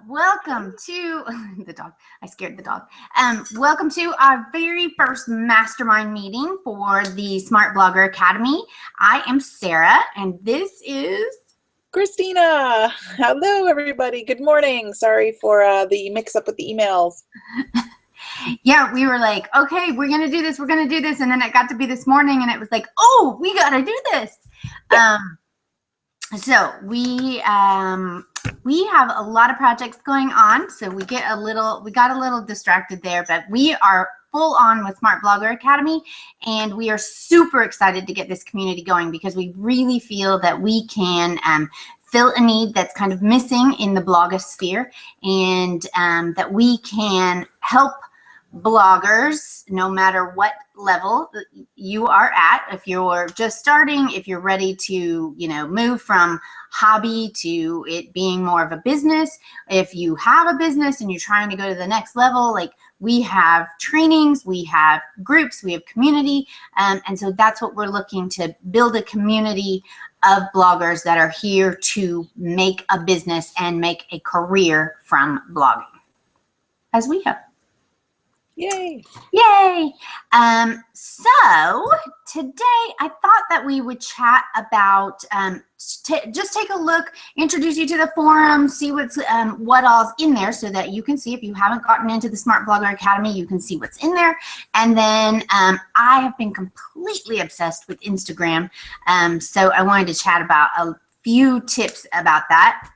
welcome to the dog. I scared the dog. Welcome to our very first mastermind meeting for the Smart Blogger Academy. I am Sarah, and this is Christina. Hello, everybody. Good morning. Sorry for the mix-up with the emails. Yeah, we were like, okay, we're gonna do this. We're gonna do this, and then it got to be this morning, and it was like, oh, we gotta do this. Yeah. So we have a lot of projects going on, so we got a little distracted there, but we are full on with Smart Blogger Academy, and we are super excited to get this community going because we really feel that we can fill a need that's kind of missing in the blogosphere, and that we can help bloggers no matter what level you are at. If you're just starting, if you're ready to move from hobby to it being more of a business, if you have a business and you're trying to go to the next level, like we have trainings, we have groups, we have community, and so that's what we're looking to build, a community of bloggers that are here to make a business and make a career from blogging, as we have. Yay. Yay. So today I thought that we would chat about, just take a look, introduce you to the forum, see what all's in there so that you can see. If you haven't gotten into the Smart Blogger Academy, you can see what's in there. And then I have been completely obsessed with Instagram. So I wanted to chat about a few tips about that.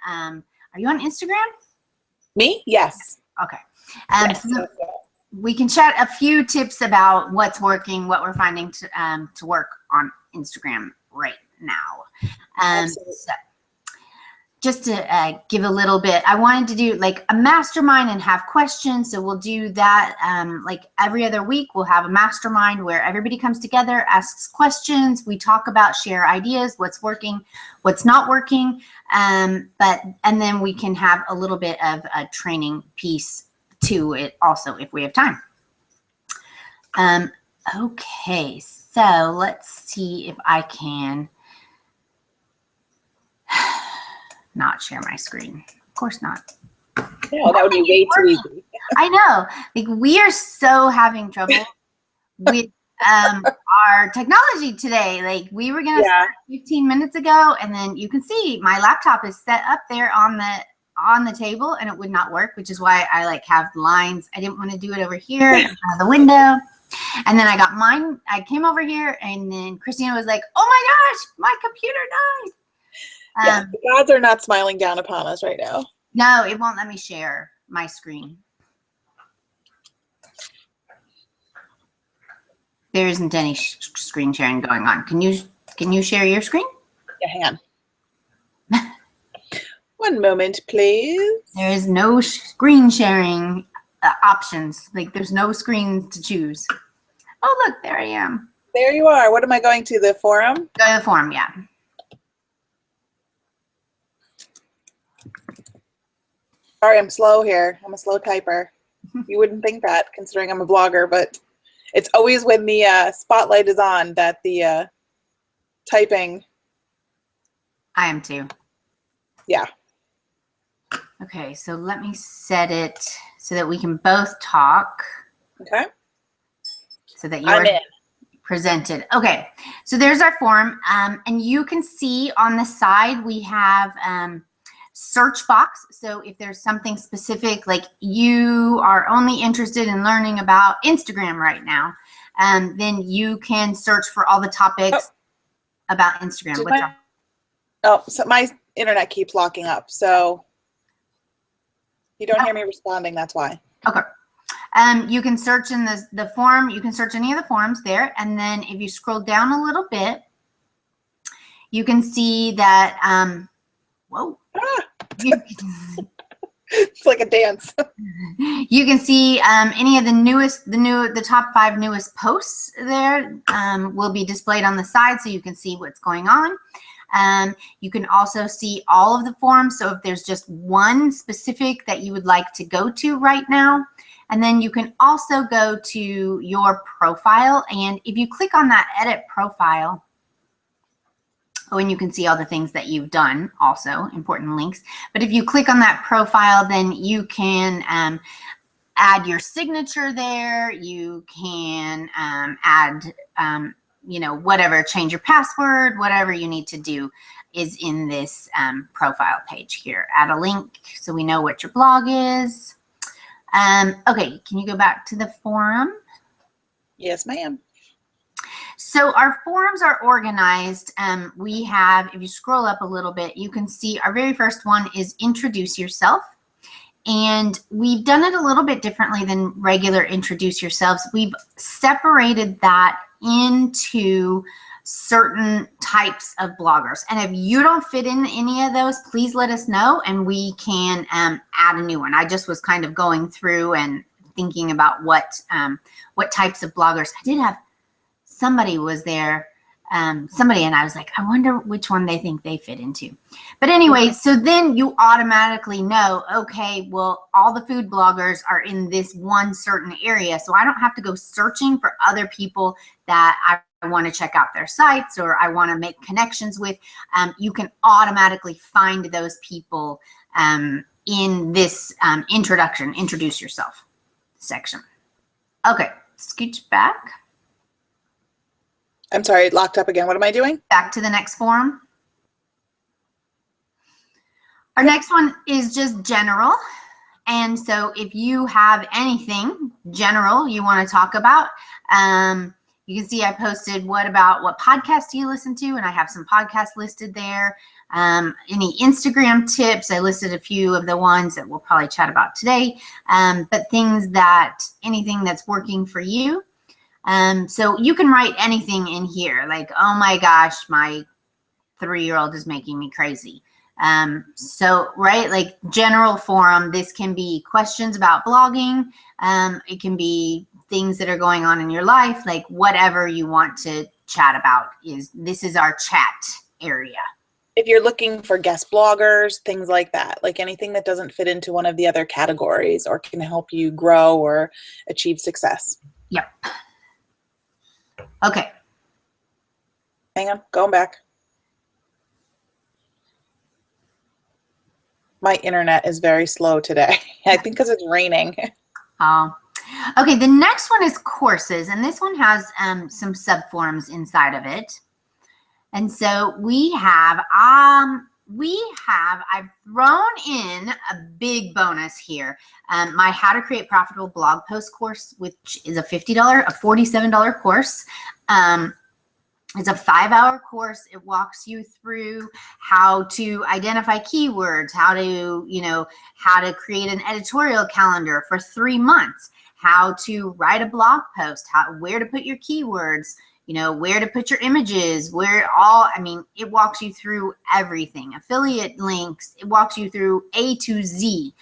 Are you on Instagram? Me? Yes. Okay. So we can chat a few tips about what's working, what we're finding to work on Instagram right now. So just to give a little bit, I wanted to do like a mastermind and have questions. So we'll do that like every other week. We'll have a mastermind where everybody comes together, asks questions. We talk about, share ideas, what's working, what's not working. And then we can have a little bit of a training piece to it also if we have time. Okay, so let's see if I can not share my screen. Of course not. No, that would be way too easy. I know. Like, we are so having trouble with our technology today. Like, we were gonna start 15 minutes ago, and then you can see my laptop is set up there on the table, and it would not work, which is why I like have lines. I didn't want to do it over here out of the window. And then I got mine. I came over here, and then Christina was like, oh my gosh, my computer died. The gods are not smiling down upon us right now. No, it won't let me share my screen. There isn't any screen sharing going on. Can you share your screen? Yeah, hang on. One moment, please. There is no screen sharing options. Like, there's no screen to choose. Oh, look, there I am. There you are. What am I going to, the forum? Go to the forum, yeah. Sorry, I'm slow here. I'm a slow typer. You wouldn't think that, considering I'm a blogger, but it's always when the spotlight is on that the typing. I am too. Yeah. Okay, so let me set it so that we can both talk. Okay. So that you're presented. Okay, so there's our form, and you can see on the side we have search box. So if there's something specific, like you are only interested in learning about Instagram right now, then you can search for all the topics about Instagram. What's up? Oh, so my internet keeps locking up, so you don't hear me responding, that's why. Okay. You can search in the form. You can search any of the forms there. And then if you scroll down a little bit, you can see that, whoa. It's like a dance. You can see any of the top 5 newest posts there will be displayed on the side, so you can see what's going on. You can also see all of the forums. So if there's just one specific that you would like to go to right now, and then you can also go to your profile. And if you click on that edit profile, Oh, and you can see all the things that you've done, also important links. But if you click on that profile, then you can add your signature there. You can add, whatever, change your password, whatever you need to do is in this profile page here. Add a link so we know what your blog is. Okay, can you go back to the forum? Yes, ma'am. So our forums are organized. We have, if you scroll up a little bit, you can see our very first one is introduce yourself. And we've done it a little bit differently than regular introduce yourselves. We've separated that into certain types of bloggers. And if you don't fit in any of those, please let us know and we can add a new one. I just was kind of going through and thinking about what types of bloggers. I did have somebody was there. Somebody and I was like, I wonder which one they think they fit into. But anyway, so then you automatically know, okay, well, all the food bloggers are in this one certain area. So I don't have to go searching for other people that I want to check out their sites or I want to make connections with. You can automatically find those people in this introduce yourself section. Okay, scooch back. I'm sorry, locked up again. What am I doing? Back to the next forum. Our next one is just general. And so if you have anything general you want to talk about, you can see I posted what podcast do you listen to? And I have some podcasts listed there. Any Instagram tips, I listed a few of the ones that we'll probably chat about today. But anything that's working for you. So you can write anything in here like, oh my gosh, my 3-year-old is making me crazy. So, right, like general forum, this can be questions about blogging. It can be things that are going on in your life, like whatever you want to chat about this is our chat area. If you're looking for guest bloggers, things like that, like anything that doesn't fit into one of the other categories or can help you grow or achieve success. Yep. Okay. Hang on, going back. My internet is very slow today. I think because it's raining. Okay, the next one is courses, and this one has some subforums inside of it. And so I've thrown in a big bonus here. My How to Create Profitable Blog Post course, which is a $47 course. It's a 5-hour course. It walks you through how to identify keywords, how to create an editorial calendar for 3 months, how to write a blog post, where to put your keywords, where to put your images, it walks you through everything. Affiliate links, it walks you through A to Z.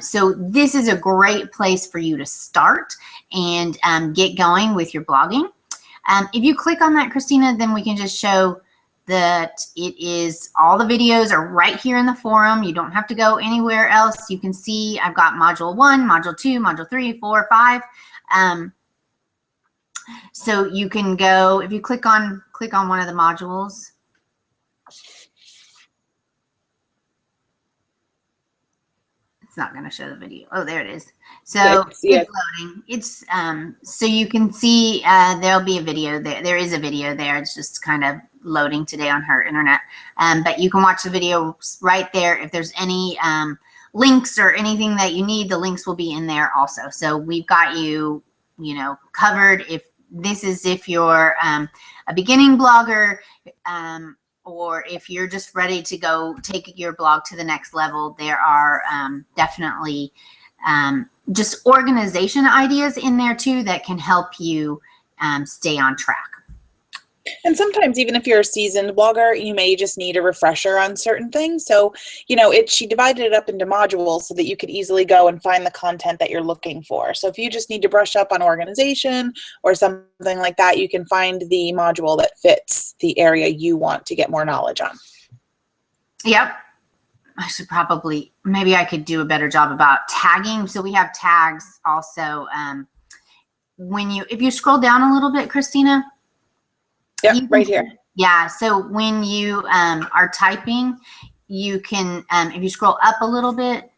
So this is a great place for you to start and get going with your blogging. If you click on that, Christina, then we can just show that it is all the videos are right here in the forum. You don't have to go anywhere else. You can see I've got module 1, module 2, module 3, 4, 5. So you can go, if you click on one of the modules. It's not going to show the video. Oh, there it is. So it's loading. It's so you can see there'll be a video there. There is a video there. It's just kind of loading today on her internet. But you can watch the video right there. If there's any links or anything that you need, the links will be in there also. So we've got you, covered. If you're a beginning blogger, or if you're just ready to go take your blog to the next level, there are definitely just organization ideas in there too that can help you stay on track. And sometimes even if you're a seasoned blogger, you may just need a refresher on certain things. So, she divided it up into modules so that you could easily go and find the content that you're looking for. So if you just need to brush up on organization or something like that, you can find the module that fits the area you want to get more knowledge on. Yep. I should maybe I could do a better job about tagging. So we have tags also. If you scroll down a little bit, Christina. Yep, right here. Yeah. So when you are typing, you can, if you scroll up a little bit,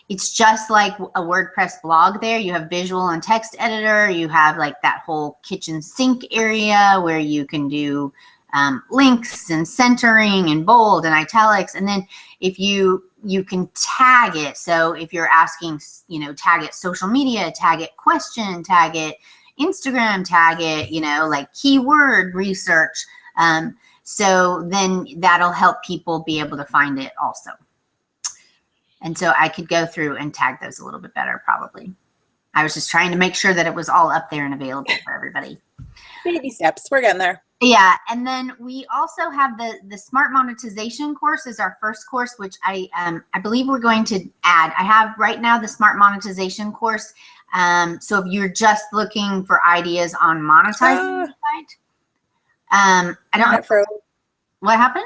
it's just like a WordPress blog there. You have visual and text editor. You have like that whole kitchen sink area where you can do links and centering and bold and italics. And then if you can tag it. So if you're asking, tag it social media, tag it question, tag it Instagram, tag it, like keyword research. So then that'll help people be able to find it also. And so I could go through and tag those a little bit better, probably. I was just trying to make sure that it was all up there and available for everybody. Baby steps. We're getting there. Yeah. And then we also have the Smart Monetization course is our first course, which I believe we're going to add. I have right now the Smart Monetization course. So if you're just looking for ideas on monetizing the site, I don't have. What happened?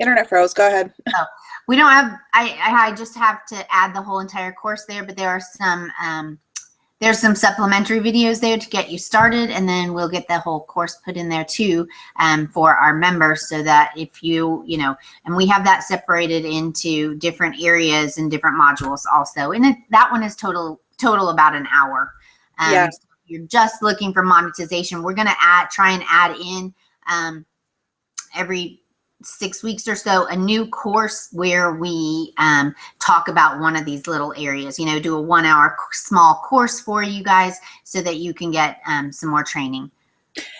Internet froze. Go ahead. Oh, we don't have. I just have to add the whole entire course there, but there are some. There's some supplementary videos there to get you started, and then we'll get the whole course put in there too, for our members, so that if you, and we have that separated into different areas and different modules also, and that one is total about an hour. Yeah. So if you're just looking for monetization, we're gonna try and add in every 6 weeks or so a new course where we talk about one of these little areas, do a 1 hour small course for you guys so that you can get some more training.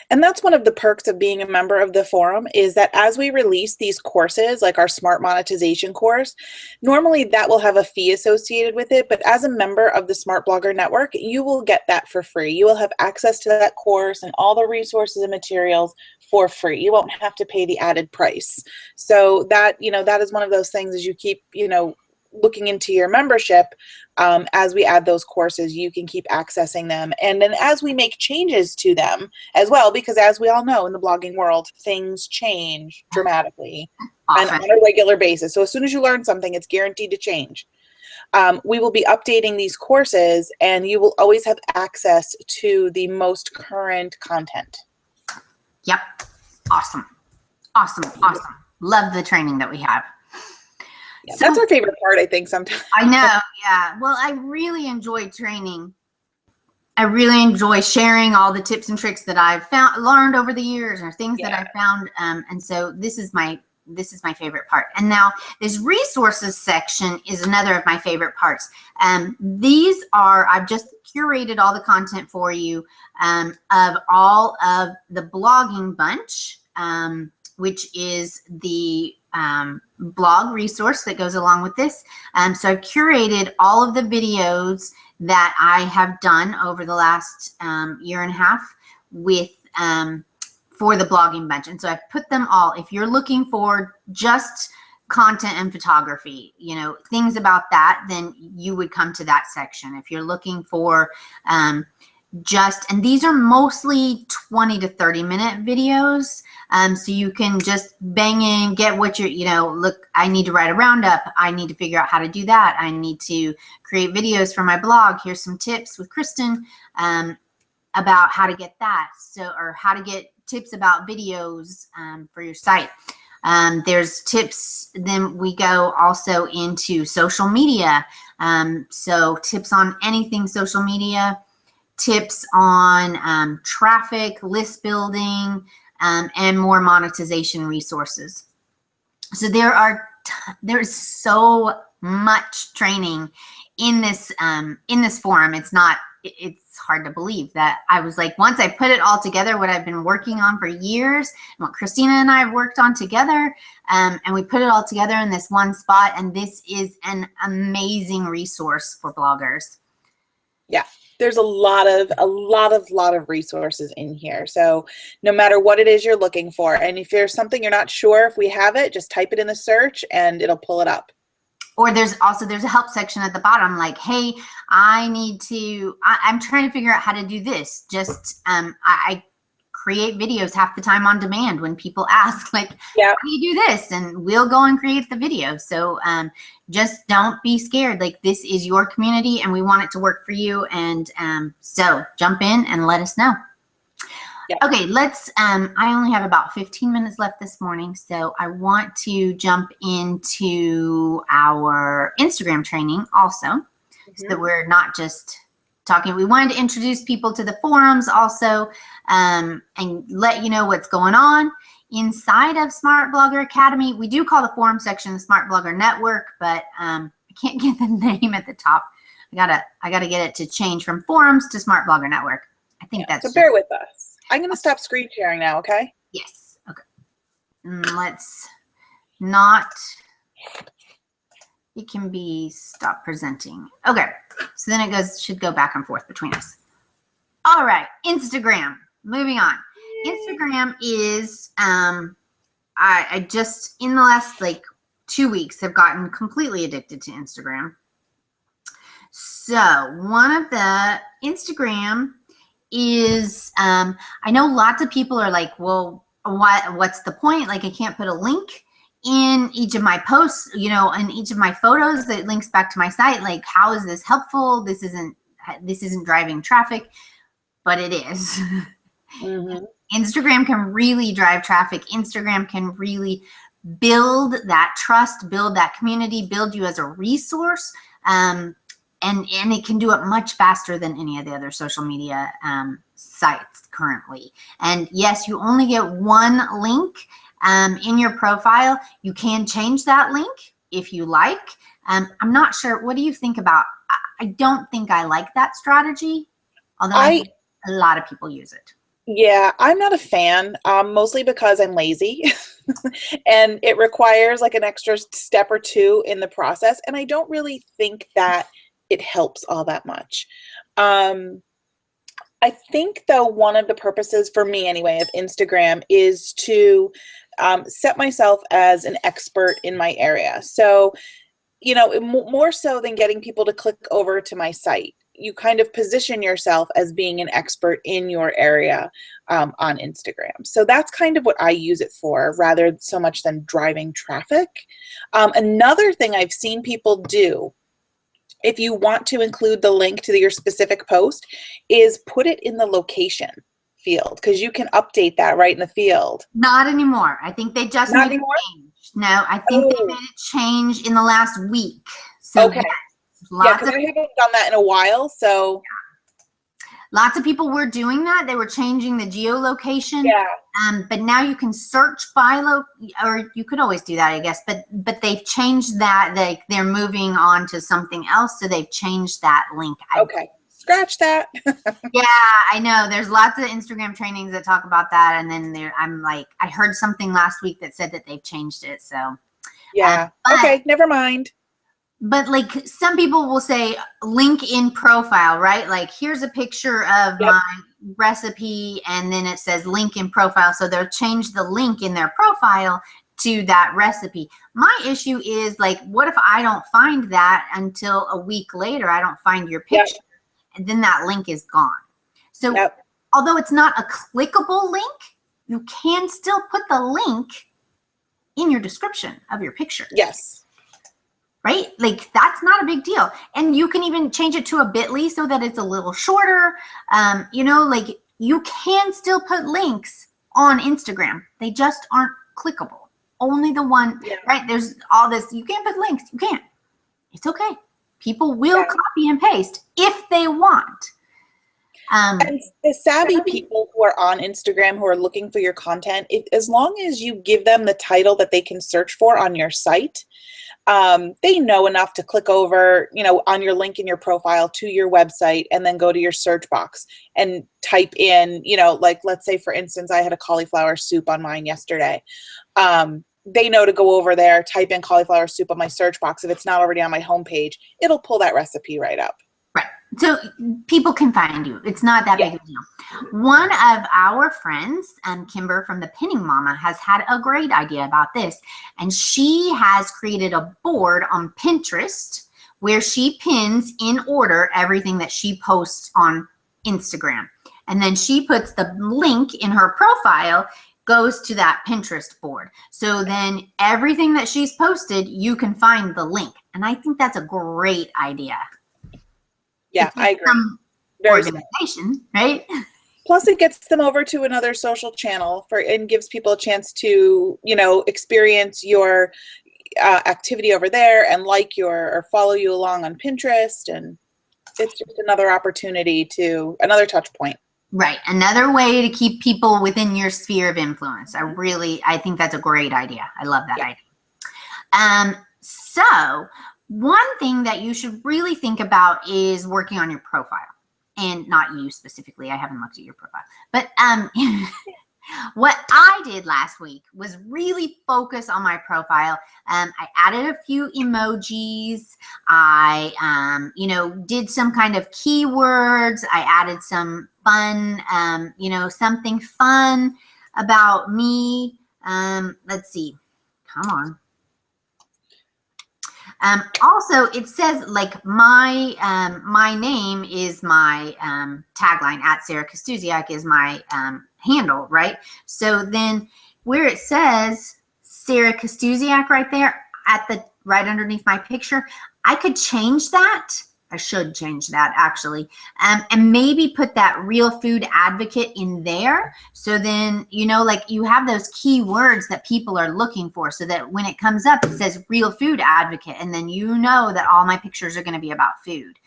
And that's one of the perks of being a member of the forum, is that as we release these courses, like our Smart Monetization course, normally that will have a fee associated with it. But as a member of the Smart Blogger Network, you will get that for free. You will have access to that course and all the resources and materials for free. You won't have to pay the added price. So that, that is one of those things as you keep, looking into your membership, as we add those courses, you can keep accessing them. And then as we make changes to them as well, because as we all know in the blogging world, things change dramatically and on a regular basis. So as soon as you learn something, it's guaranteed to change. We will be updating these courses, and you will always have access to the most current content. Yep. Awesome. Love the training that we have. Yeah, so, that's our favorite part, I think, sometimes. I know, yeah. Well, I really enjoy training. I really enjoy sharing all the tips and tricks that I've learned over the years, or things that I found. And so this is my favorite part. And now this resources section is another of my favorite parts. I've just curated all the content for you of all of the blogging bunch, which is the blog resource that goes along with this. So I've curated all of the videos that I have done over the last year and a half with for the blogging bunch. And so I've put them all. If you're looking for just content and photography, things about that, then you would come to that section. If you're looking for and these are mostly 20 to 30 minute videos. So you can just bang in, get what you're, look, I need to write a roundup. I need to figure out how to do that. I need to create videos for my blog. Here's some tips with Kristen about how to get that. Or how to get tips about videos for your site. There's tips. Then we go also into social media. So tips on anything social media, tips on traffic, list building, and more monetization resources. So there's so much training in this forum. It's hard to believe that I was like, once I put it all together, what I've been working on for years, and what Christina and I have worked on together, and we put it all together in this one spot. And this is an amazing resource for bloggers. Yeah. There's a lot of resources in here. So no matter what it is you're looking for, and if there's something you're not sure if we have it, just type it in the search and it'll pull it up. Or there's a help section at the bottom, like, hey, I'm trying to figure out how to do this. Just I create videos half the time on demand when people ask, like, how do you do this? And we'll go and create the video. So just don't be scared. Like, this is your community and we want it to work for you. And so jump in and let us know. Yeah. Okay, let's, I only have about 15 minutes left this morning, so I want to jump into our Instagram training also, so that we're not just talking. We wanted to introduce people to the forums also, and let you know what's going on inside of Smart Blogger Academy. We do call the forum section the Smart Blogger Network, but I can't get the name at the top. I gotta get it to change from forums to Smart Blogger Network. I think that's so bear with us. I'm going to stop screen sharing now, okay? Yes. Okay. Let's not. It can be stop presenting. Okay. So then it should go back and forth between us. All right. Instagram. Moving on. Instagram is, I just in the last like 2 weeks have gotten completely addicted to Instagram. So one of the Instagram is, I know lots of people are like, well, what's the point? Like I can't put a link in each of my posts, you know, in each of my photos that links back to my site. Like, how is this helpful? This isn't driving traffic, but it is. Instagram can really drive traffic. Instagram can really build that trust, build that community, build you as a resource. And it can do it much faster than any of the other social media sites currently. And yes, you only get one link in your profile. You can change that link if you like. I'm not sure. What do you think about? I don't think I like that strategy, although I think a lot of people use it. Yeah, I'm not a fan, mostly because I'm lazy and it requires like an extra step or two in the process. And I don't really think that it helps all that much. I think though, one of the purposes for me anyway of Instagram is to set myself as an expert in my area. So, you know, more so than getting people to click over to my site, you kind of position yourself as being an expert in your area on Instagram. So that's kind of what I use it for, rather so much than driving traffic. Another thing I've seen people do, if you want to include the link to your specific post, is put it in the location field, because you can update that right in the field. Not anymore. I think they just made a change. No, I think they made a change in the last week. So okay. Yes, because I haven't done that in a while, so. Lots of people were doing that. They were changing the geolocation. Yeah. But now you can search by or you could always do that, I guess. But they've changed that. They're moving on to something else, so they've changed that link. Okay, scratch that. Yeah, I know. There's lots of Instagram trainings that talk about that, and then I'm like, I heard something last week that said that they've changed it. So yeah. Okay, never mind. But like some people will say link in profile, right? Like here's a picture of my recipe and then it says link in profile. So they'll change the link in their profile to that recipe. My issue is like, what if I don't find that until a week later? I don't find your picture and then that link is gone. So although it's not a clickable link, you can still put the link in your description of your picture. Yes. Right? Like that's not a big deal. And you can even change it to a bit.ly so that it's a little shorter. You know, like you can still put links on Instagram. They just aren't clickable. Only the one, right? There's all this, you can't put links. You can't. It's okay. People will copy and paste if they want. And the savvy people who are on Instagram who are looking for your content, as long as you give them the title that they can search for on your site, they know enough to click over, you know, on your link in your profile to your website and then go to your search box and type in, you know, like let's say for instance, I had a cauliflower soup on mine yesterday. They know to go over there, type in cauliflower soup on my search box. If it's not already on my homepage, it'll pull that recipe right up. Right. So people can find you. It's not that big of a deal. One of our friends, Kimber from the Pinning Mama, has had a great idea about this. And she has created a board on Pinterest where she pins in order everything that she posts on Instagram. And then she puts the link in her profile, goes to that Pinterest board. So then everything that she's posted, you can find the link. And I think that's a great idea. Yeah, I agree. Organization, right? Plus, it gets them over to another social channel and gives people a chance to, experience your activity over there and or follow you along on Pinterest. And it's just another opportunity another touch point. Right. Another way to keep people within your sphere of influence. I think that's a great idea. I love that idea. So one thing that you should really think about is working on your profile. And not you specifically. I haven't looked at your profile. But what I did last week was really focus on my profile. I added a few emojis. I, did some kind of keywords. I added some fun, something fun about me. Let's see. Come on. Also, it says like my name is my tagline at Sarah Kostusiak is my handle, right? So then where it says Sarah Kostusiak right there right underneath my picture, I could change that. I should change that actually. And maybe put that real food advocate in there. So then, like you have those keywords that people are looking for so that when it comes up, it says real food advocate. And then that all my pictures are going to be about food.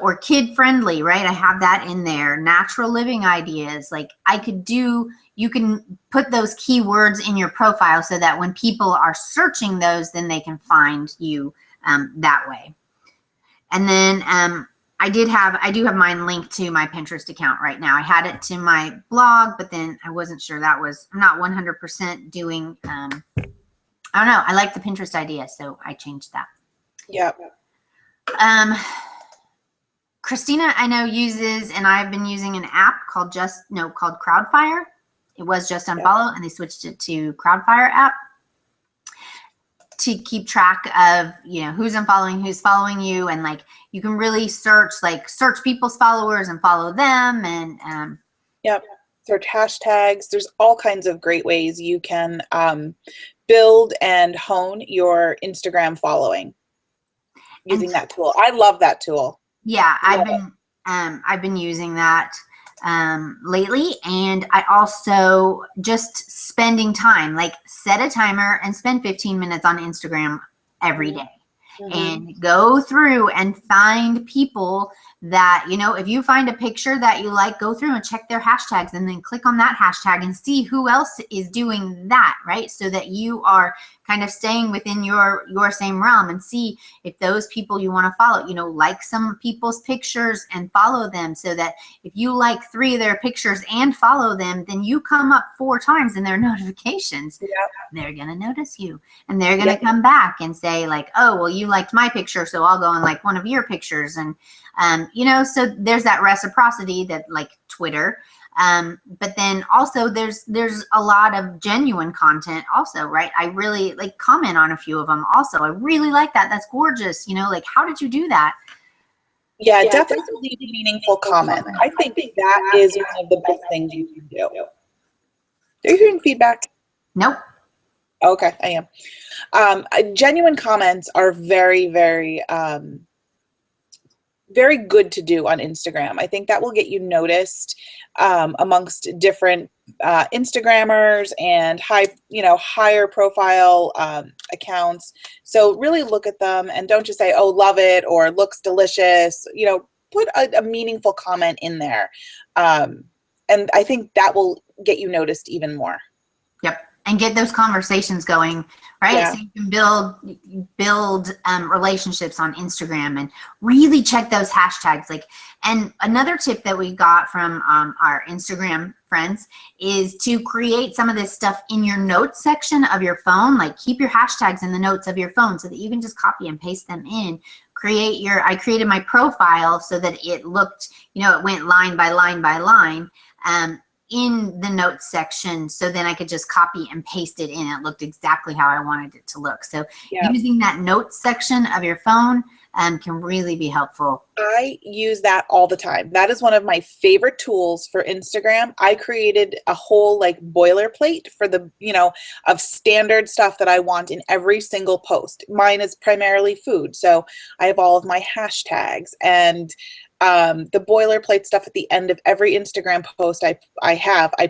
Or kid friendly, right? I have that in there. Natural living ideas. Like you can put those keywords in your profile so that when people are searching those, then they can find you that way. And then I do have mine linked to my Pinterest account right now. I had it to my blog, but then I wasn't sure I'm not 100% doing, I don't know. I like the Pinterest idea, so I changed that. Yeah. Christina, I know uses, and I've been using an app called Crowdfire. It was Just Unfollow, and they switched it to Crowdfire app to keep track of, who's unfollowing, who's following you. And like, you can really search people's followers and follow them. And search hashtags. There's all kinds of great ways you can build and hone your Instagram following using that tool. I love that tool. Yeah, I've been using that lately, and I also just spending time, like set a timer and spend 15 minutes on Instagram every day. And go through and find people that, if you find a picture that you like, go through and check their hashtags and then click on that hashtag and see who else is doing that, right? So that you are kind of staying within your same realm, and see if those people you want to follow, like some people's pictures and follow them, so that if you like 3 of their pictures and follow them, then you come up 4 times in their notifications. They're going to notice you, and they're going to come back and say like, oh, well, you liked my picture, so I'll go and like one of your pictures. And so there's that reciprocity that like Twitter. But then also there's a lot of genuine content also, right? I really like comment on a few of them also. I really like that. That's gorgeous. Like, how did you do that? Yeah, definitely leave a meaningful comment. I think that is one of the best things you can do. Are you hearing feedback? Nope. Okay, I am. Genuine comments are very, very, very good to do on Instagram. I think that will get you noticed amongst different Instagrammers and higher profile accounts. So really look at them and don't just say, oh, love it, or looks delicious. Put a meaningful comment in there. And I think that will get you noticed even more. Yep. And get those conversations going, right? Yeah. So you can build relationships on Instagram and really check those hashtags. And another tip that we got from our Instagram friends is to create some of this stuff in your notes section of your phone. Like, keep your hashtags in the notes of your phone so that you can just copy and paste them in. I created my profile so that it looked, it went line by line by line. In the notes section, so then I could just copy and paste it in. It looked exactly how I wanted it to look. So using that notes section of your phone can really be helpful. I use that all the time. That is one of my favorite tools for Instagram. I created a whole boilerplate for the, of standard stuff that I want in every single post. Mine is primarily food. So I have all of my hashtags, and The boilerplate stuff at the end of every Instagram post I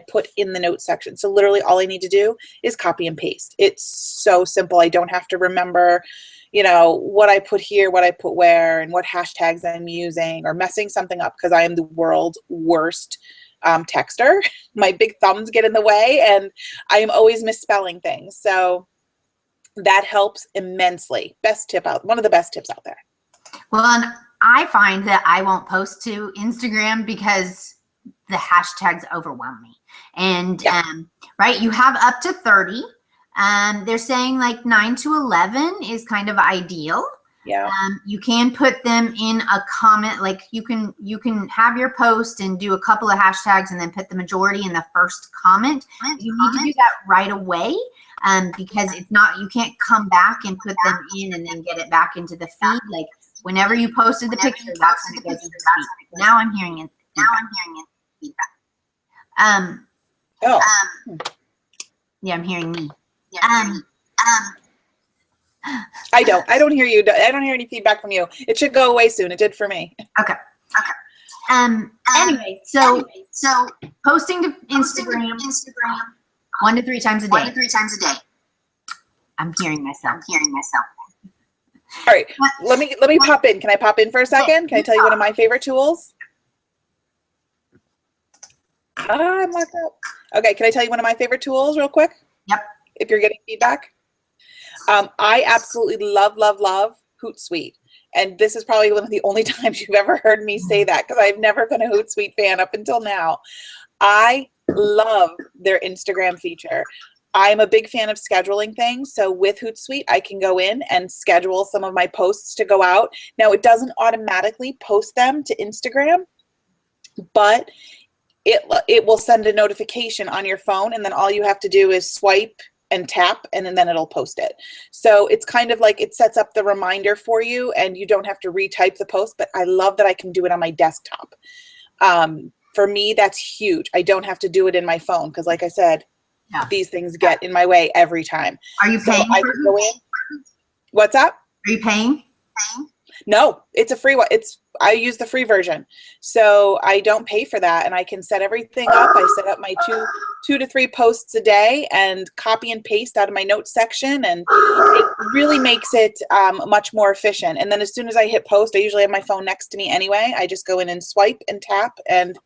put in the notes section. So literally all I need to do is copy and paste. It's so simple. I don't have to remember, what I put here, what I put where, and what hashtags I'm using, or messing something up, because I am the world's worst texter. My big thumbs get in the way, and I am always misspelling things. So that helps immensely. One of the best tips out there. Well, and I find that I won't post to Instagram because the hashtags overwhelm me. And right, you have up to 30. They're saying like 9 to 11 is kind of ideal. Yeah. You can put them in a comment, like you can have your post and do a couple of hashtags and then put the majority in the first comment. You need to do that right away, because it's not, you can't come back and put them in and then get it back into the feed. Like whenever you posted the picture, that's when it goes into the feed. Now I'm hearing it. Feedback. Yeah, I'm hearing me. I don't hear you. I don't hear any feedback from you. It should go away soon. It did for me. Okay. Anyway, so posting to Instagram 1 to 3 times a day. I'm hearing myself. All right. Let me pop in. Can I pop in for a second? Can I tell you one of my favorite tools? I'm locked up. Okay. Can I tell you one of my favorite tools real quick? Yep. If you're getting feedback. I absolutely love Hootsuite. And this is probably one of the only times you've ever heard me say that, because I've never been a Hootsuite fan up until now. I love their Instagram feature. I'm a big fan of scheduling things. So with Hootsuite, I can go in and schedule some of my posts to go out. Now, it doesn't automatically post them to Instagram, but it will send a notification on your phone, and then all you have to do is swipe and tap, and then it'll post it. So it's kind of like it sets up the reminder for you, and you don't have to retype the post, but I love that I can do it on my desktop. For me, that's huge. I don't have to do it in my phone because, like I said, these things get in my way every time. Are you paying for it? What's up? Are you paying? No, it's a free one. I use the free version. So I don't pay for that, and I can set everything up. I set up my two to three posts a day and copy and paste out of my notes section, and it really makes it much more efficient. And then as soon as I hit post, I usually have my phone next to me anyway. I just go in and swipe and tap, and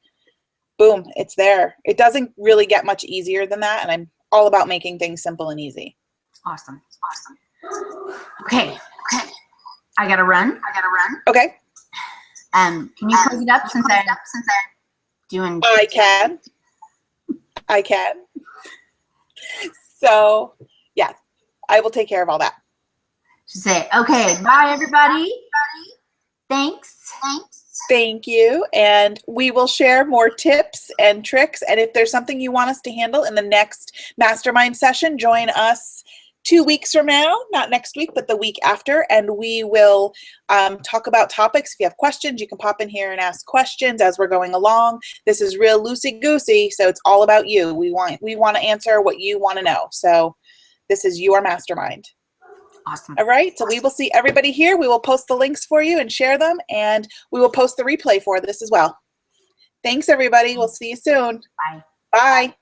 boom, it's there. It doesn't really get much easier than that, and I'm all about making things simple and easy. Awesome. Okay. I gotta run. Okay. Can you close it up since I'm doing? I can. So, yeah, I will take care of all that. Just say, okay, bye everybody. Thanks. Thank you. And we will share more tips and tricks. And if there's something you want us to handle in the next mastermind session, join us 2 weeks from now, not next week, but the week after, and we will talk about topics. If you have questions, you can pop in here and ask questions as we're going along. This is real loosey-goosey, so it's all about you. We want to answer what you want to know. So this is your mastermind. Awesome. All right, so we will see everybody here. We will post the links for you and share them, and we will post the replay for this as well. Thanks, everybody. We'll see you soon. Bye. Bye.